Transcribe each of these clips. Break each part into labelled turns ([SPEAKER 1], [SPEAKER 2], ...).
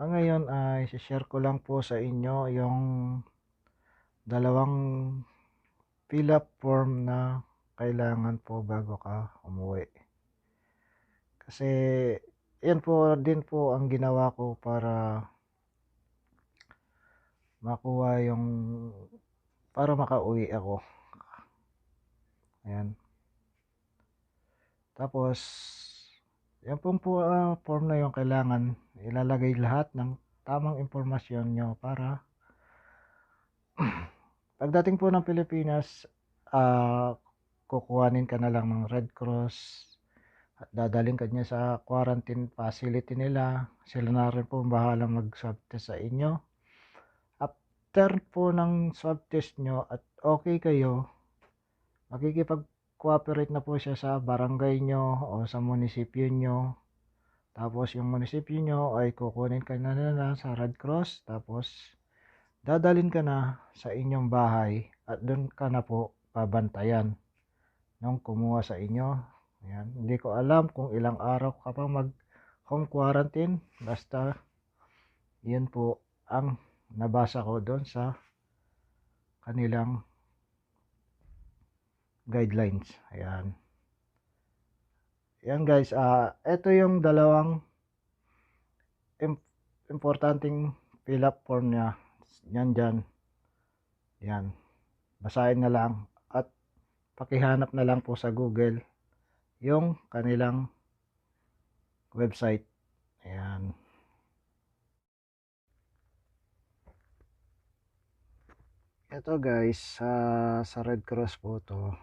[SPEAKER 1] Ngayon ay share ko lang po sa inyo yung dalawang fill up form na kailangan po bago ka umuwi. Kasi yan po din po ang ginawa ko para makuha yung para makauwi ako. Ayan. Tapos yan form na yung kailangan ilalagay lahat ng tamang impormasyon nyo para pagdating po ng Pilipinas, kukuhanin ka na lang ng Red Cross at dadalhin ka niya sa quarantine facility nila. Sila na rin po bahalang mag-swab test sa inyo. After po ng swab test nyo at okay kayo, makikipag-cooperate na po siya sa barangay nyo o sa munisipyo nyo. Tapos yung munisipyo nyo ay kukunin ka na nila sa Red Cross. Tapos dadalhin ka na sa inyong bahay at doon ka na po babantayan nung kumuha sa inyo. Ayan. Hindi ko alam kung ilang araw ka pa mag home quarantine. Basta yun po ang nabasa ko doon sa kanilang guidelines. Ayan. Ayan guys, ito yung dalawang importanteng fill up form niya. Yan dyan. Yan. Basahin na lang at pakihanap na lang po sa Google yung kanilang website. Ayan. Ito guys, sa Red Cross po to.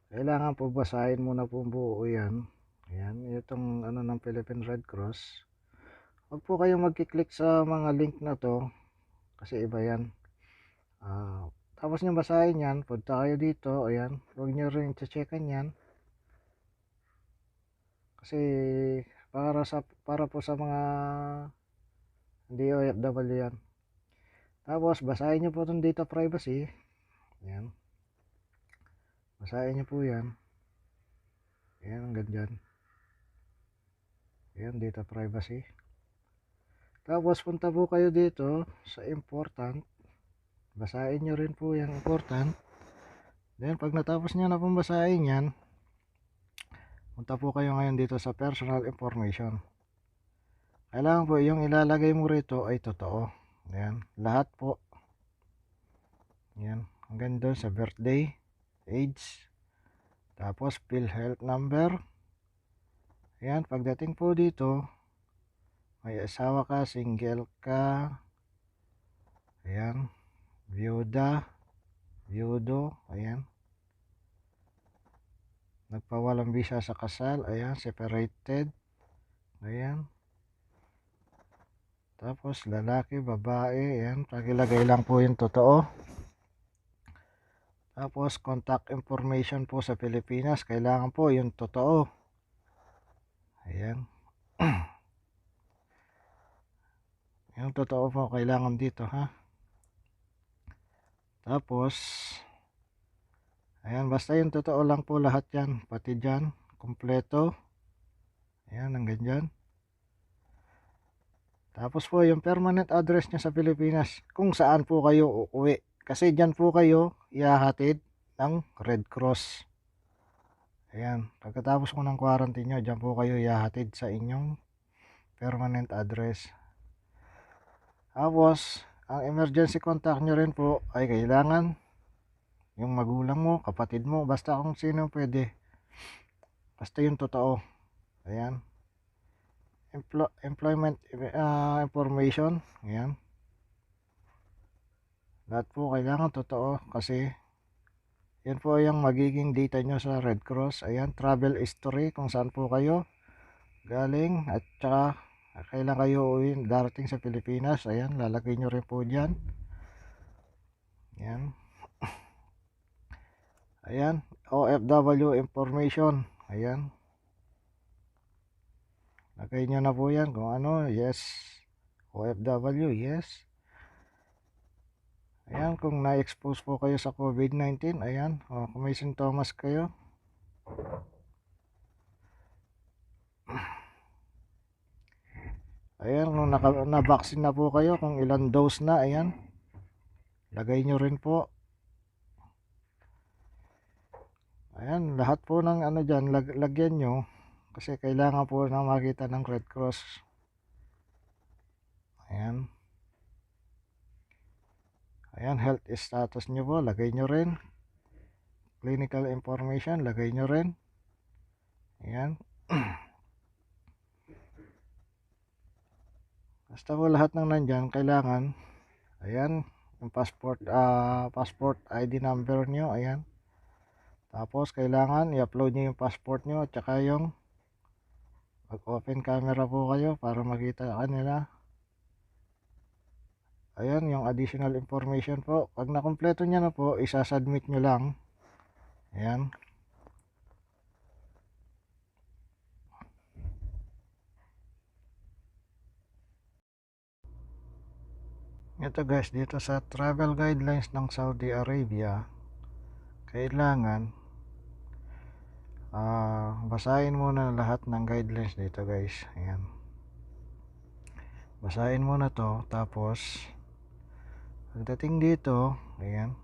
[SPEAKER 1] Kailangan po basahin muna po buo yan. Ayan, itong ano ng Philippine Red Cross. Huwag po kayong magkiklik sa mga link na to kasi iba yan. Tapos nyo basahin yan, punta kayo dito, ayan, huwag nyo rin checkan yan kasi para po sa mga hindi OFW yan. Tapos basahin nyo po itong data privacy, ayan, basahin nyo po yan, ayan, hanggang dyan, ayan, data privacy. Tapos punta po kayo dito sa important, basahin nyo rin po yung important. Then pag natapos nyo na pong basahin yan, punta po kayo ngayon dito sa personal information. Kailangan po yung ilalagay mo rito ay totoo. Ayan, lahat po. Ayan, hanggang doon sa birthday, age, tapos PhilHealth number. Ayan, pagdating po dito, may asawa ka, single ka, ayan, byuda, byudo, ayan, nagpawalang visa sa kasal, ayan, separated, ayan, tapos lalaki, babae, ayan, pagilagay lang po yung totoo. Tapos contact information po sa Pilipinas, kailangan po yung totoo, ayan. Yung totoo po kailangan dito ha. Tapos ayan, basta yung totoo lang po lahat yan, pati dyan kompleto, ayan, hanggang dyan. Tapos po yung permanent address nyo sa Pilipinas, kung saan po kayo uuwi, kasi dyan po kayo ihahatid ng Red Cross. Ayan, pagkatapos mo ng quarantine nyo, dyan po kayo ihahatid sa inyong permanent address. Tapos ang emergency contact nyo rin po ay kailangan yung magulang mo, kapatid mo, basta kung sino pwede, basta yung totoo. Ayan, employment information, ayan, lahat po kailangan totoo kasi yan po yung magiging data nyo sa Red Cross. Ayan, travel history, kung saan po kayo galing at saka kailan kayo uwi darating sa Pilipinas. Ayan, lalagay nyo rin po dyan. Ayan, ayan, OFW information, ayan, lagay nyo na po yan kung ano, yes, OFW, yes. Ayan, kung na-expose po kayo sa COVID-19, ayan, kung may sintomas kayo, Ayan, kung na-vaccine na po kayo, kung ilang dose na, ayan, lagay nyo rin po. Ayan, lahat po ng ano dyan, lagyan nyo. Kasi kailangan po na makita ng Red Cross. Ayan. Ayan, health status nyo po, lagay nyo rin. Clinical information, lagay nyo rin. Ayan. Basta po lahat ng nandyan, kailangan. Ayan, yung passport ID number nyo, ayan. Tapos, kailangan i-upload nyo yung passport nyo at saka yung mag-open camera po kayo para makita kanila. Ayan, yung additional information po. Pag nakompleto nyo na po, isasubmit nyo lang. Ayan. Ito guys, dito sa travel guidelines ng Saudi Arabia, kailangan basahin muna lahat ng guidelines dito guys. Ayan. Basahin muna to, tapos pagdating dito, ayan.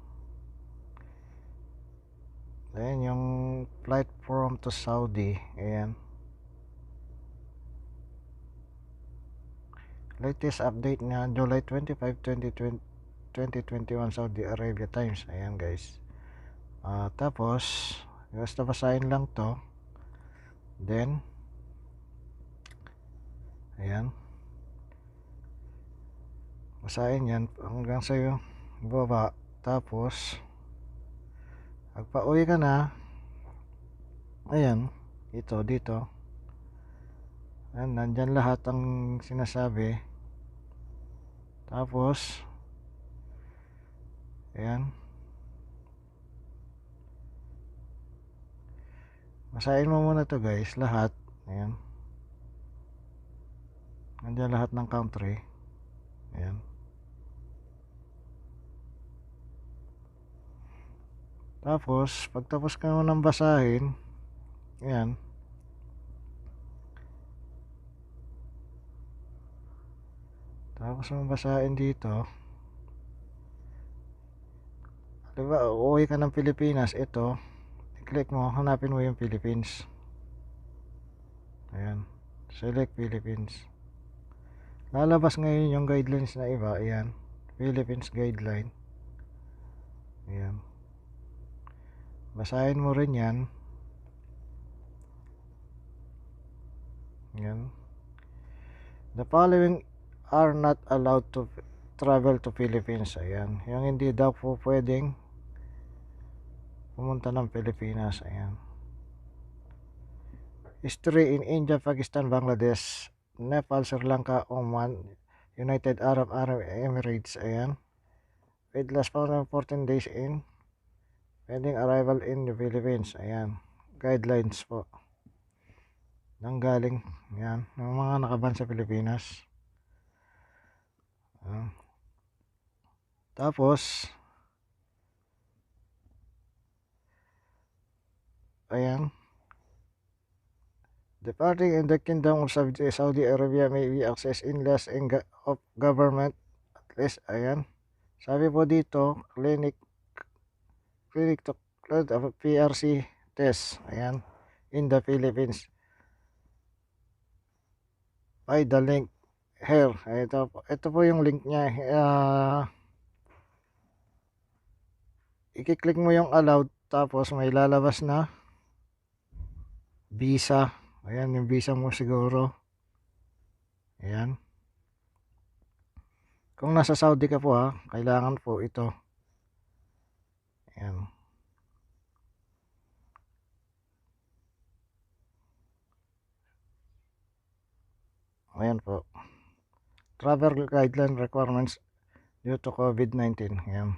[SPEAKER 1] Ayan yung flight from to Saudi. Ayan. Latest update na July 25, 2021 Saudi Arabia Times. Ayan guys. Tapos basta basahin lang to. Then ayan. Basahin yan hanggang sa yung baba. Tapos pagpa-uwi ka na, ayan, ito dito. Ayan, nandyan lahat ang sinasabi. Tapos ayan, basahin mo muna to guys, lahat. Ayan, nandyan lahat ng country. Ayan. Tapos pagtapos ka naman ng basahin, ayan, tapos mo basahin dito, diba uuwi ka ng Pilipinas, ito i-click mo, hanapin mo yung Philippines. Ayan, select Philippines. Lalabas ngayon yung guidelines na iba. Ayan, Philippines guideline. Ayan, basahin mo rin yan. Ayan, the following are not allowed to travel to Philippines. Ayan, yung hindi daw po pwedeng pumunta ng Pilipinas. Ayan, history in India, Pakistan, Bangladesh, Nepal, Sri Lanka, Oman, United Arab Emirates. Ayan, with last 14 days in pending arrival in the Philippines. Ayan, guidelines po nang galing yan ng mga nakaban sa Pilipinas. Tapos ayan, departing in the Kingdom of Saudi Arabia may be accessed in less of government at least. Ayan, sabi po dito, clinic to PRC test. Ayan, in the Philippines by the link here. Ito po yung link niya. I-click mo yung allowed, tapos may lalabas na visa. Ayan, yung visa mo siguro. Ayan, kung nasa Saudi ka po kailangan po ito. Ayan, ayan po, travel guideline requirements due to COVID-19. Ayan.